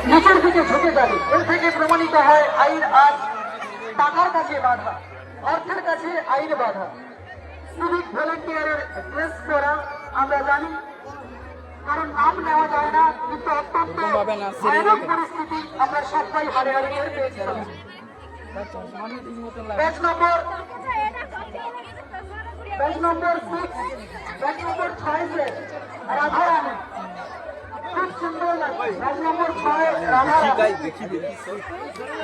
নিচের দিকে ঝুঁকে যাবে। এর থেকে প্রমাণিত হয় আইন আজ টাকার কাছে বাধা, অর্থের কাছে আইন বাধা। সিভিক ভলেন্টিয়ারের ড্রেস পরা আমরা জানি, কারণ নাম নেওয়া যায় না, কিন্তু অত্যন্ত ভয়ানক পরিস্থিতি আমরা সবাই হারে হারে টের পেয়েছিলাম। ব্যাচ নম্বর 6 রাধারানী, খুব সুন্দর লাগে। Batch number 6 Radharani,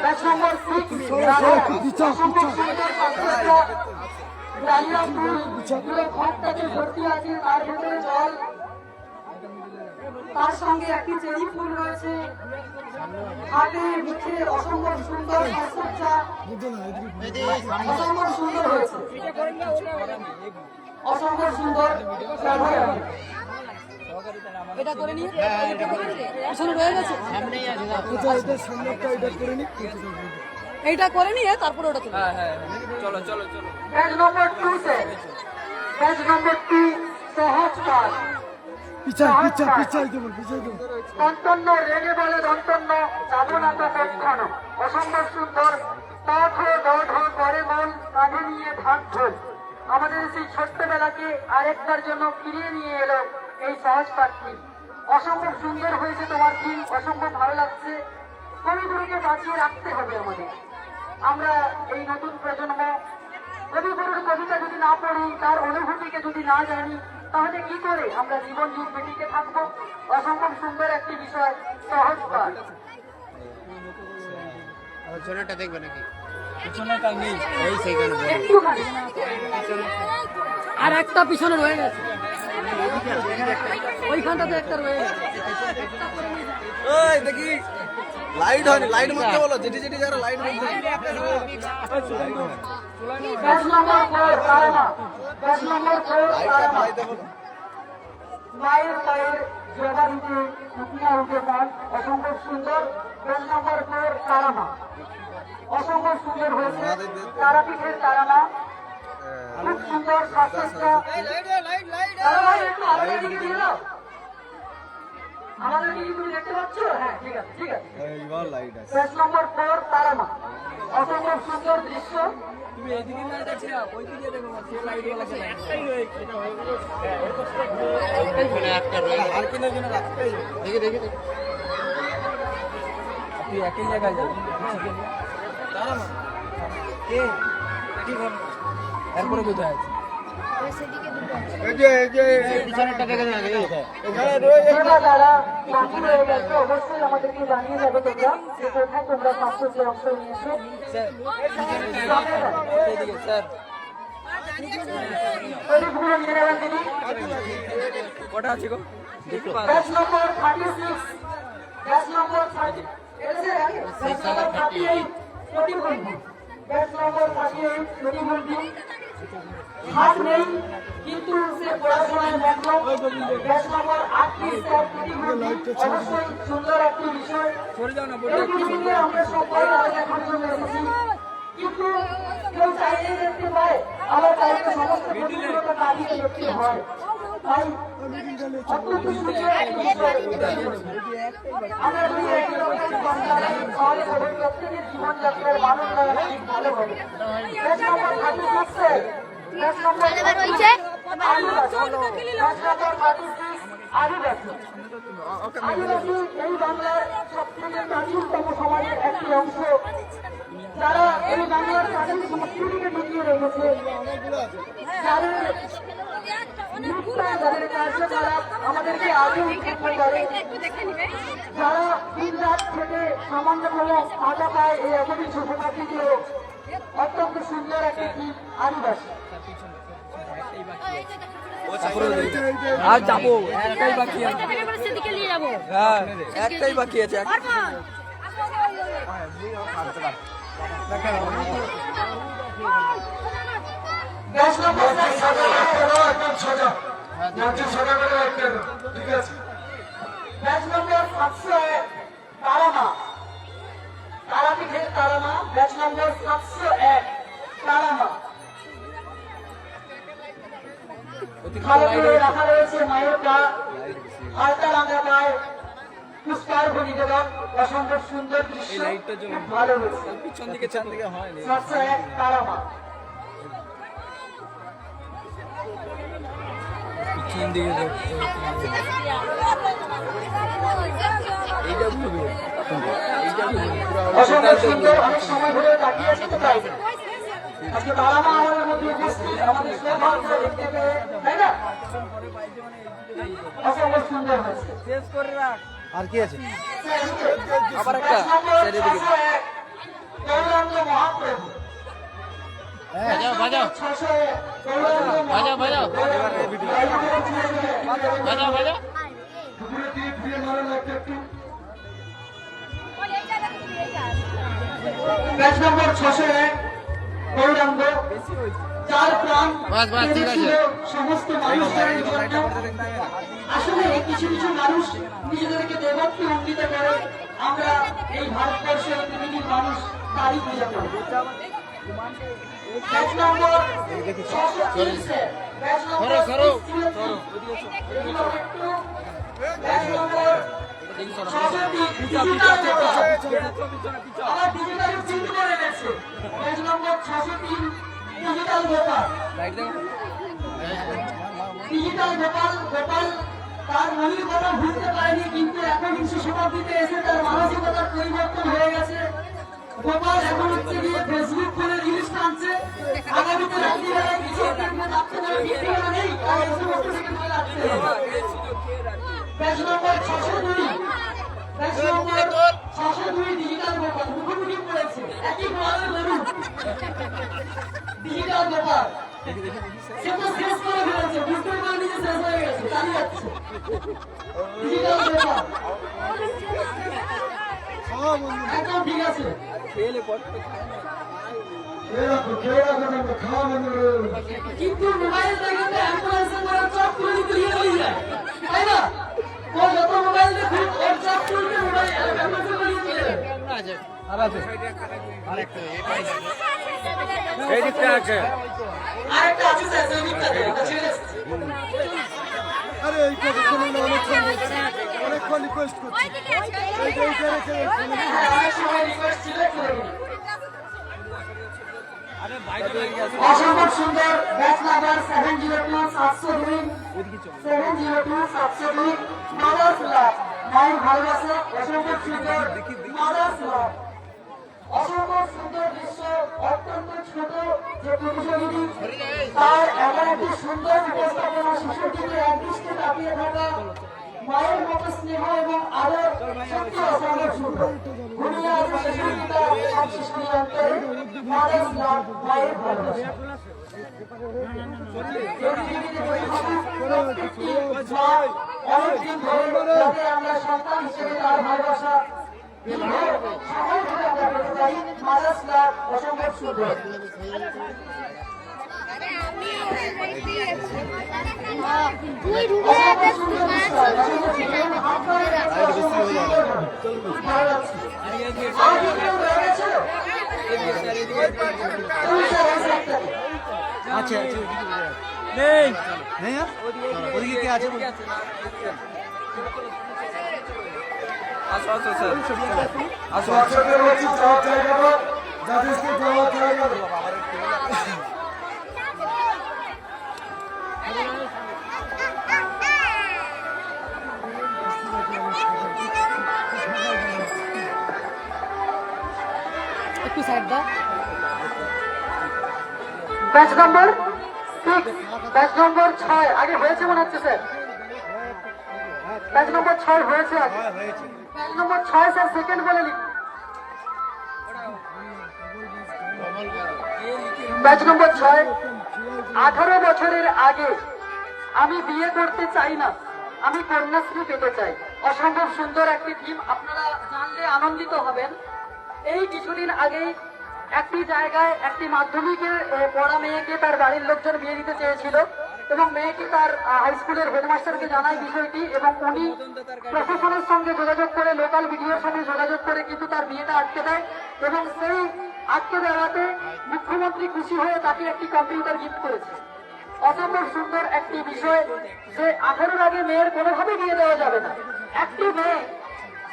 batch number 6 Radharani, অসম্ভব সুন্দর পাঁচটা ডালিয়া ফুল, পুরো ঘরটাতে ভর্তি আছে, তার ভেতরে জল, তার সঙ্গে একটি চেরি ফুল রয়েছে, হাতে মুখে অসম্ভব সুন্দর সাজসজ্জা, অসম্ভব সুন্দর হয়েছে, অসম্ভব সুন্দর। এটা করে নিয়ে পিছনে রয়ে গেছে, এইটা করে নিয়ে তারপরে ওটা চলো। চলো চলো চলো। ব্যাচ নম্বর 2 से ব্যাচ নম্বর 2 সহজ পাঠ, দন্তন্য রেগে বলে দন্তন্য, যাবো না তো কখনো, অসম্ভব সুন্দর। পাঠ দঢ় করে মন, কাঁধে নিয়ে ঢাক ঢোল। আমাদের সেই ছোট্টবেলাকে আরেকবার জন্য ফিরিয়ে নিয়ে এলো এই সহজ পাঠটি। অসম্ভব সুন্দর হয়েছে তোমার থিম, অসম্ভব ভালো লাগছে। কবিগুরুকে বাঁচিয়ে রাখতে হবে আমাদের। আমরা এই নতুন প্রজন্ম কবিগুরুর কবিতা যদি না পড়ি, তার অনুভূতিকে যদি না জানি, তাহলে কি করে আমরা জীবন যুগ বেটিকে থাকবো? অসম্ভব সুন্দর একটি বিষয়, সহজ পাঠ। পিছনেটা দেখবে নাকি? পিছনেটা নেই, এই সেইখানে একটুখানি আর একটা পিছনে রয়ে গেছে, ওইখানটাতে একটা রয়ে গেছে। ওই দেখি লাইট হয়নি, লাইট মধ্যে বলো, যেটি যেটি যারা লাইট মধ্যে। Batch number 4 Tara Maa, batch number 4 Tara Maa. মায়ের পায়ের জবানিতে উঠিয়া উঠে পান, অসম্ভব সুন্দর। ব্যাচ নম্বর 4 তারামা, অসম্ভব সুন্দর হয়েছে। তারাপীঠের তারামা, খুব সুন্দর সাজসজ্জা। তারামা একটু আলাদা দিকে দিয়ে দাও, আমাদের কি তুমি দেখতে পাচ্ছ? হ্যাঁ, ঠিক আছে ঠিক আছে। এইবার লাইট আছে। ব্যাচ নম্বর 4 তারামা, অসম্ভব সুন্দর দৃশ্য। তুমি এইদিকে না দেখছি না, ওই দিকে দেখো, সে লাইট ওয়ালা আছে। এখানে একটা রয়েছে, আর কিনা কিনা রাখতে দেখি দেখি দেখি। আপনি একই জায়গায় যাবেন, দাঁড়া না কে কি কর, এরপরে কোথায় আছে? এই যে পিছনেরটা দেখে না, এখানে রয়েছে। যারা বাকি রয়ে গেছে অবশ্যই আমাদেরকে জানিয়ে যাবে তোমরা যে কোথায় তোমরা সাজসজ্জে অংশ নিয়েছো। স্যার এইদিকে স্যার, প্রদীপগুলো নিয়ে নেবেন তিনি। কটা আছে গো? Batch number 36, batch number 30, batch number 38 প্রতিবন্ধী, ব্যাচ নম্বর 38 প্রতিবন্ধী। হাত নেই কিন্তু সে পড়াশোনায় মগ্ন। ব্যাচ নম্বর 38 স্যার প্রতিবন্ধী, অবশ্যই সুন্দর একটি বিষয়। সরে যাও না, এই পৃথিবীতে আমরা সবাই আলো দেখার জন্য এসেছি, কিন্তু কেউ চাইলে দেখতে পায়, আবার চাইলে সমস্ত প্রতিকূলতা কাটিয়ে দেখতে হয়। তাই অত্যন্ত সুন্দর একটি বিষয়। আমরা যদি একই রকম বাংলায় তাহলে হবে প্রত্যেকের জীবনযাত্রার মান উন্নয়ন খুব ভালো হবে। Batch number 36 sir, batch number 36 আদিবাসী, ব্যাচ নম্বর 36 আদিবাসী। আদিবাসী এই বাংলার সব থেকে প্রাচীনতম সমাজের একটি অংশ, যারা এই বাংলার প্রাচীন সংস্কৃতিকে ঢুকিয়ে রেখেছে, যাদের নিষ্ঠা, যাদের কার্যকলাপ আমাদেরকে আজও উদ্বুদ্ধ করে, যারা দিন রাত থেকে সামান্য কোনো আটা পায় এই একটি ছোটখাটি দিয়েও অত্যন্ত সুন্দর একটি দ্বীপ আদিবাসী। আর যাবো, একটাই বাকি আছে। হ্যাঁ, একটাই বাকি আছে। ব্যাচ নম্বর 701 তারামা, তারাপীঠের তারামা, ব্যাচ নম্বর 701 তারামা। ভালো করে রাখা রয়েছে মায়ের পা, হালকা রাঙা পায়, পুষ্প স্কার্ফ নিবেদন, অসম্ভব সুন্দর দৃশ্য, খুব ভালো হয়েছে। পিছন দিকে চান দিকে হয় 701 তারামা। পিছন দিকে অসম্ভব সুন্দর, অনেক সময় ধরে তাকিয়ে আছি তো তাই আজকে তারামা আমাদের মধ্যে উপস্থিত, আমাদের সৌভাগ্য দেখতে পেয়ে, তাই না? অসম্ভব সুন্দর হয়েছে। আর কি আছে? আবার একটা গৌরাঙ্গ মহাপ্রভু। বাজাও বাজাও 601 গৌরাঙ্গ বাজাও বাজাও বাজাও বাজাও। ব্যাচ নম্বর 601 গৌরাঙ্গ, চার প্রাণ বাস, বাস, ঠিক আছে। ছিল সমস্ত মানুষের জন্য। আসলে কিছু কিছু মানুষ নিজেদেরকে দেবত্বে অঙ্কিত করে, আমরা এই ভারতবর্ষের পৃথিবীর মানুষ তারই পূজা করি। Batch number 630 batch number 630 batch number 630 digital Gopal. আমার ডিজিটাল চিন্তা করে গেছে। Batch number 603 digital Gopal. Digital Gopal, Gopal তার মনের কথা ভুলতে পারেনি, কিন্তু একবিংশ শতাব্দীতে এসে তার মানসিকতার পরিবর্তন হয়ে গেছে। গোপাল এখন হচ্ছে গিয়ে ফেসবুক করে রিলস টানছে, আগামীতে রাত্রিবেলায় কিছু দেখবে রাখতে পারে, কিন্তু নেই তাই এই সমস্ত থেকে দূরে রাখতে হবে। Batch number 602 batch number 602 digital Gopal মুখোমুখি পড়েছে, একই গোপালের গরু ডিজিটাল গোপাল। সে তো শেষ করে ফেলেছে, বুঝতে পারেনি যে শেষ হয়ে গেছে, চালিয়ে যাচ্ছে ডিজিটাল গোপাল। একদম ঠিক আছে। কিন্তু মোবাইল দেখে তো অ্যাম্বুলেন্সের দ্বারা চট করে নিতে নিয়ে যায়, তাই না? ও যত মোবাইল দেখে ওর চট করলে মোবাইল অ্যাম্বুলেন্সে নিয়ে চলে যাবে। এই দিকটা আছে। আরেকটা আছে স্যার, ওই দিকটাতে ওটা ছেড়ে এসেছে। আরে এইটা অনেকক্ষণ রিকোয়েস্ট করছি। হ্যাঁ, অনেক সময় রিকোয়েস্ট ছিল, করে দিন। অসম্ভব সুন্দর ব্যাচ নাম্বার 702 702 702 702 মাদার্স লাভ, মায়ের ভালোবাসা। অসম্ভব সুন্দর মাদার্স লাভ, অসম্ভব সুন্দর দৃশ্য। অত্যন্ত ছোট যে প্রতিযোগী, তার এমন একটি সুন্দর উপস্থাপনা, শিশুটিকে একদৃষ্টে তাকিয়ে থাকা, মায়ের মতো স্নেহ এবং আদর, সত্যি অসম্ভব সুন্দর। ঘুমিয়ে আছে শিশুর পিতা, সব শিশুর অন্তরে মাদার্স লাভ, মায়ের ভালোবাসা। অনেকদিন ধরে যাতে আমরা সন্তান হিসেবে তার ভালোবাসা সময় ধরে আমরা পেতে পারি, মাদার্স লাভ অসম্ভব সুন্দর। অসম্ভব সুন্দর বিষয়, হাত ধরে যাচ্ছে, অসম্ভব সুন্দর, ভালো লাগছে। আর কি কেউ রয়ে গেছে? আচ্ছা নেই নেই, আর ওদিকে কে আছে? আসো আসো স্যার আসো। বাচ্চাদের হচ্ছে যাওয়ার জায়গা বা যাদেরকে যাওয়ার জায়গা। একটু সাইড দাও। ব্যাচ নম্বর 6 ব্যাচ নম্বর 6 আগে হয়েছে মনে হচ্ছে স্যার। ব্যাচ নম্বর 6 হয়েছে আগে। ব্যাচ নম্বর 6 স্যার সেকেন্ড বলে লিখুন। ব্যাচ নম্বর 6 18 বছরের আগে আমি বিয়ে করতে চাই না, আমি কন্যাশ্রী পেতে চাই। অসম্ভব সুন্দর একটি থিম, আপনারা জানলে আনন্দিত হবেন। এই কিছুদিন আগে একটি জায়গায় একটি মাধ্যমিকে পড়া মেয়েকে তার বাড়ির লোকজন বিয়ে দিতে চেয়েছিল এবং মেয়েটি তার হাই স্কুলের হেডমাস্টারকে জানায় বিষয়টি, এবং উনি প্রশাসনের সঙ্গে যোগাযোগ করে, লোকাল ভিডিওর সঙ্গে যোগাযোগ করে কিন্তু তার বিয়েটা আটকে দেয়, এবং সেই আটকে দেওয়াতে মুখ্যমন্ত্রী খুশি হয়ে তাকে একটি কম্পিউটার গিফট করেছে। অসম্ভব সুন্দর একটি বিষয় যে 18-র আগে মেয়ের কোনোভাবে বিয়ে দেওয়া যাবে না। একটি মেয়ে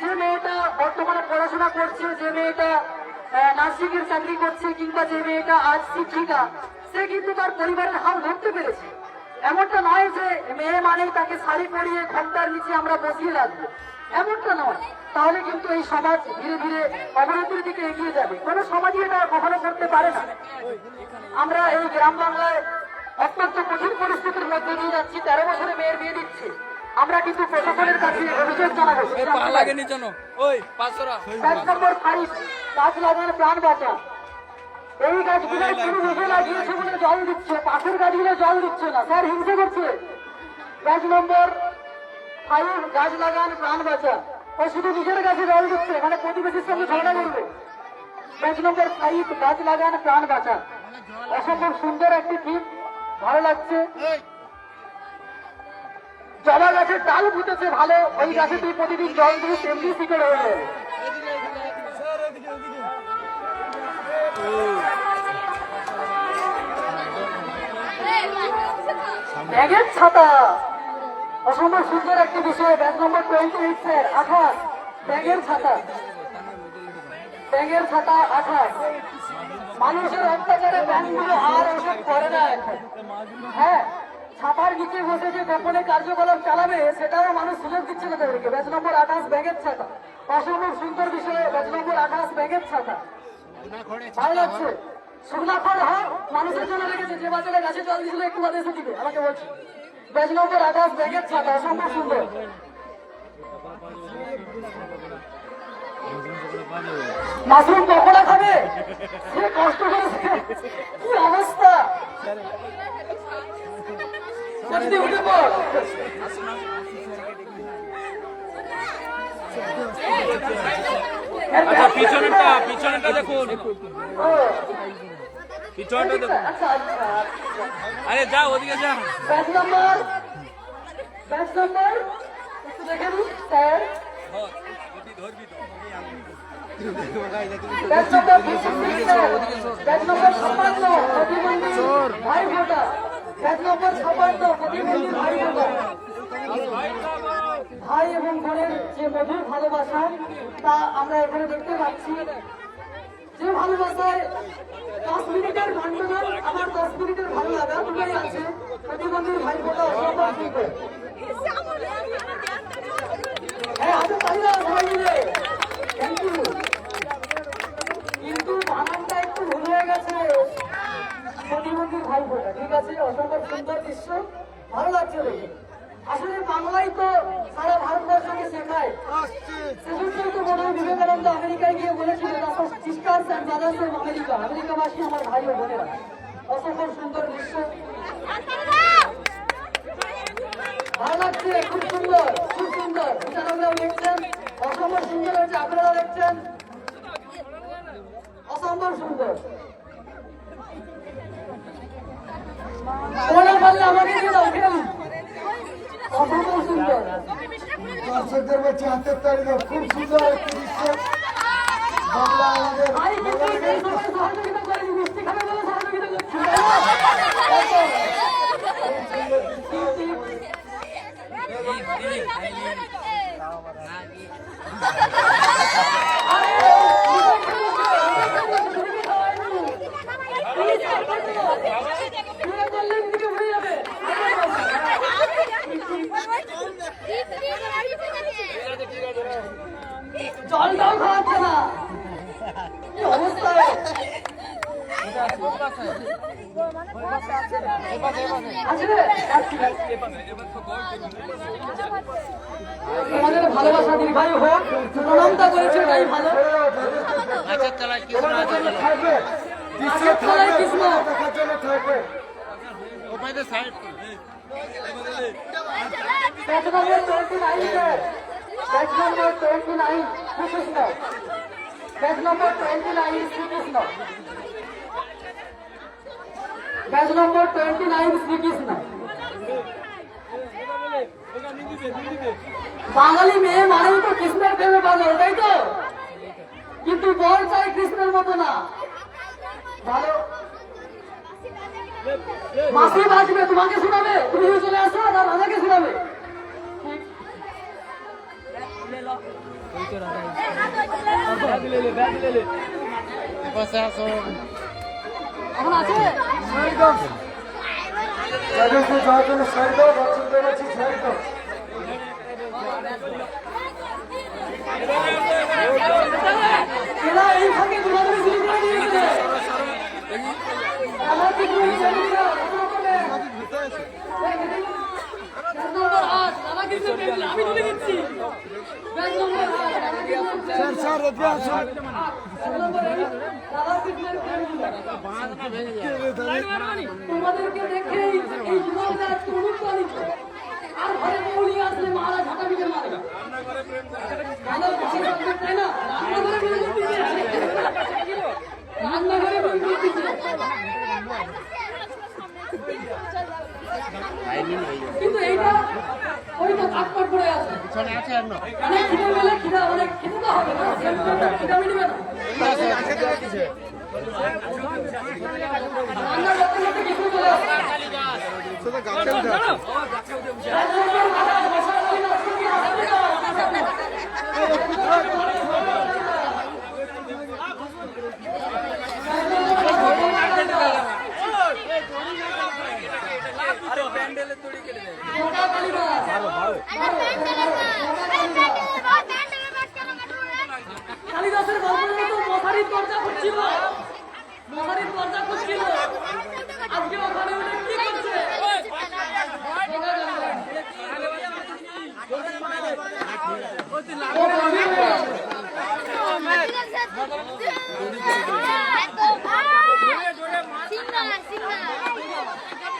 যে মেয়েটা বর্তমানে পড়াশোনা করছে, যে মেয়েটা নার্সিং এর চাকরি করছে, কিংবা যে মেয়েটা আজ শিক্ষিকা, সে কিন্তু তার পরিবারের হাল ধরতে পেরেছে। এমনটা নয় যে মেয়ে মানেই তাকে শাড়ি পরিয়ে ঘন্টার নিচে আমরা বসিয়ে রাখবো, এমনটা নয়। তাহলে কিন্তু এই সমাজ ধীরে ধীরে অবনতির দিকে এগিয়ে যাবে। কোনো সমাজই এটা কখনো করতে পারে না। আমরা এই গ্রাম বাংলায় অত্যন্ত কঠিন পরিস্থিতির মধ্যে দিয়ে যাচ্ছি। 13 বছরে মেয়ের বিয়ে দিচ্ছে। আমরা কিন্তু প্রশাসনের কাছে অভিযোগ জানাবো। গাছ নম্বর 5, গাছ লাগানো প্রাণ বাঁচা। এই গাছগুলো পুরো রোজে লাগিয়েছে বলে জল দিচ্ছে, পাশের গাছগুলো জল দিচ্ছে না, স্যার হিংসা করছে। গাছ নম্বর 5, গাছ লাগান প্রাণ বাঁচা। ও শুধু নিজের গাছে জল দিচ্ছে, মানে প্রতিবেশীর সঙ্গে ঝগড়া করবে। গাছ নম্বর 5, গাছ লাগান প্রাণ বাঁচা। অসম্ভব সুন্দর একটি থিম, ভালো লাগছে। জবা গাছের ডাল ফুটেছে ভালো, ওই গাছে তুই প্রতিদিন জল দিবি, তেমনি শিকড় হয়ে যাবে। ব্যাগের ছাতা, অসম্ভব সুন্দর একটি বিষয়। ব্যাগ নম্বর 28 স্যার, 28, ব্যাগের ছাতা। ব্যাগের ছাতা 28। মানুষের অত্যাচারে ব্যাংকগুলো আর ওসব করে না এখন। হ্যাঁ, ছাতার নিচে বসে যে গোপনে কার্যকলাপ চালাবে সেটাও মানুষ সুযোগ দিচ্ছে না তাদেরকে। ব্যাচ নম্বর 28, ব্যাগের ছাতা। অসম্ভব সুন্দর বিষয়। ব্যাচ নম্বর 28, ব্যাগের ছাতা। ভালো লাগছে। শুকনাখড় হয় মানুষের জন্য রেখেছে, যে বাচ্চারা গাছে জল দিয়েছিল একটু বাদে এসে দিবে আমাকে বলছে। ব্যাচ নম্বর 28, ব্যাগের ছাতা। অসম্ভব সুন্দর। মাশরুম পকোড়া খাবে, সে কষ্ট করেছে, কি অবস্থা। উঠে পড়। আচ্ছা, পিছনেরটা দেখুন, পিছনটা দেখুন। আচ্ছা আচ্ছা, আরে যা ওদিকে যা। ব্যাচ নম্বর একটু দেখে নিন স্যার। ব্যাচ নম্বর 56, প্রতিবন্ধী ভাই ফোটা। ব্যাচ নম্বর 56, প্রতিবন্ধী ভাই ফোটা। ভাই এবং বোনের যে মধুর ভালোবাসা তা আমরা এখানে দেখতে পাচ্ছি। যে ভালোবাসায় 10 মিনিটের ঘন্টনার, আমার 10 মিনিটের ভালো লাগা দুটোই আছে। প্রতিবন্ধীর ভাই ফোটা অসম্ভব সুন্দর। হ্যাঁ, আচ্ছা তাই না সবাই মিলে, থ্যাংক ইউ। কিন্তু বানানটা একটু ভুল হয়ে গেছে। প্রতিবন্ধীর ভাই ফোটা, ঠিক আছে। অসম্ভব সুন্দর দৃশ্য, ভালো লাগছে দেখে। আসলে বাংলায় তো সারা ভারতবর্ষকে শেখায়। সেজন্যই তো মনে হয় বিবেকানন্দ আমেরিকায় গিয়ে বলেছিল, sisters and brothers of America, আমেরিকাবাসী আমার ভাই ও বোনেরা। অসম্ভব সুন্দর দৃশ্য, ভালো লাগছে, খুব সুন্দর, খুব সুন্দর। বিচারকরাও দেখছেন, অসম্ভব সুন্দর হয়েছে, আপনারা দেখছেন, অসম্ভব সুন্দর। ওরা বললে আমাকে দিয়ে দাও, খেলুন। অসম্ভব সুন্দর। দর্শকদের বলছি হাতের তালি দাও, খুব সুন্দর একটি দৃশ্য। বাংলা আমাদের ভাই কিন্তু এই সময় সহযোগিতা করেনি, মিষ্টি খাবে বলে সহযোগিতা করছি। জলটাও খাওয়াচ্ছে না, কি অবস্থা। তোমাদের ভালোবাসা দীর্ঘায়ু হোক, প্রণামটা করেছে তাই ভালো। গাছের তলায় কি থাকবে, গাছের তলায় কৃষ্ণ। দেখার জন্য থাকবে। ওপাইতে side batch number 29 sir, batch number 29 Shrikrishna. Batch number 29 Shrikrishna. Batch number 29 Shrikrishna. বাঙালি মেয়ে মানেই তো কৃষ্ণের প্রেমে পাগল, তাই তো? কিন্তু বল চাই কৃষ্ণের মতো না। ভালো মাসি বাজবে, তোমাকে শোনাবে, তুমি চলে আসো, আর আমাকে শোনাবে। এখন আছে তাদেরকে যাওয়ার জন্য সাইড দাও, বাচ্চাদের কাছে সাইড দাও। এরা এই ফাঁকে দৌড়াদৌড়ি শুরু করে দিয়েছে। আমার দিকে নিয়ে যাও, নম্বর 8 দাদা কিন্তু পেন্ডেল আমি তুলে দিচ্ছি ব্যাচ নম্বর 8 দাদা কিন্তু স্যার স্যার এদিকে আসুন। তোমাদেরকে দেখেই এই যুবকরা আজকে অনুপ্রাণিত। আর ঘরে মৌলি আসলে মারা ঝাঁটা পিঠে মারে তাই না? রান্নাঘরে বিনোদন দিচ্ছে, রান্নাঘরে বিনোদন দিচ্ছে। কিন্তু এইটা ওই তো থাকপাট পড়ে আছে। অনেক খিদে মেলে খিদা অনেক খেতে তো হবে না, খিদা মিলবে না। রান্নার লোকের মধ্যে কিছু চলে আসে। কালিদাসের গল্পের মতো মশারির দরজা খুঁজছিল, মশারির দরজা খুঁজছিল। আজকে ওখানে উনি কি করছে?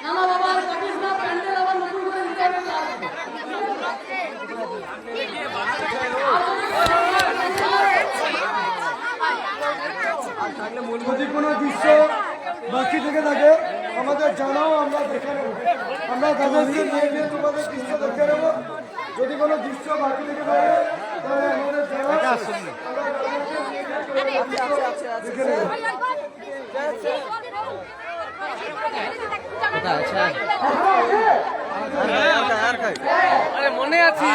নানা বাবার কাটিস না, প্যান্ডেল আবার নতুন করে দিতে হবে। যদি কোনো দৃশ্য বাকি থেকে থাকে আমাদের জানাও, আমরা দেখে নেব। আমরা তাদেরকে নিয়ে গিয়ে তোমাদের দৃশ্য দেখে নেব। যদি কোনো দৃশ্য বাকি থেকে থাকে তাহলে আমাদের জানাও, আমরা তাদেরকে নিয়ে গিয়ে তোমাদের দৃশ্য দেখে নেব। মনে আছে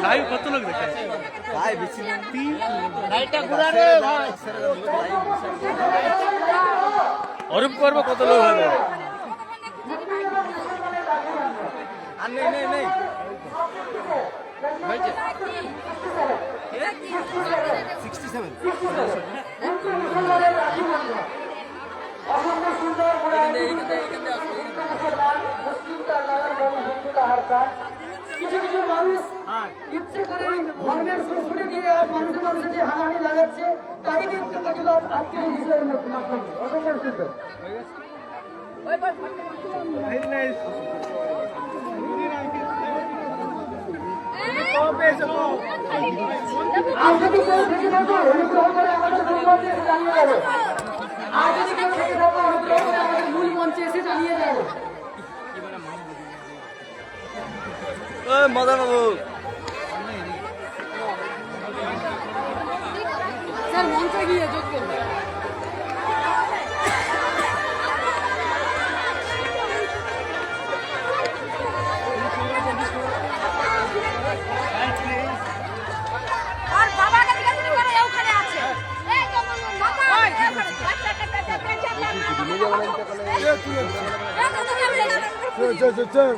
লাইভ কত লোক দেখে অরূপ করবো কত লোক হবে আর নেই নেই নেই অসংখ্য সুন্দর কিছু কিছু মানুষ ইচ্ছে করে ধর্মের সংস্কৃতি দিয়ে মানুষের মানুষের যে হানাহানি লাগাচ্ছে তাই কিন্তু প্রতিবাদ আজকের এই বিষয়ের মাধ্যমে অসংখ্য সুন্দর। আর যদি কেউ থেকে থাকো অনুগ্রহ করে আমাদের মূল মঞ্চে এসে জানিয়ে যাবো। আর যদি কেউ থেকে থাকো অনুগ্রহ করে আমাদের মূল মঞ্চে এসে জানিয়ে যাবো। মদন বাবু স্যার মঞ্চে গিয়ে যোগ করবে আর বাবাকে জিজ্ঞাসা করে ওখানে আছে এই তো মাথা চল চল চল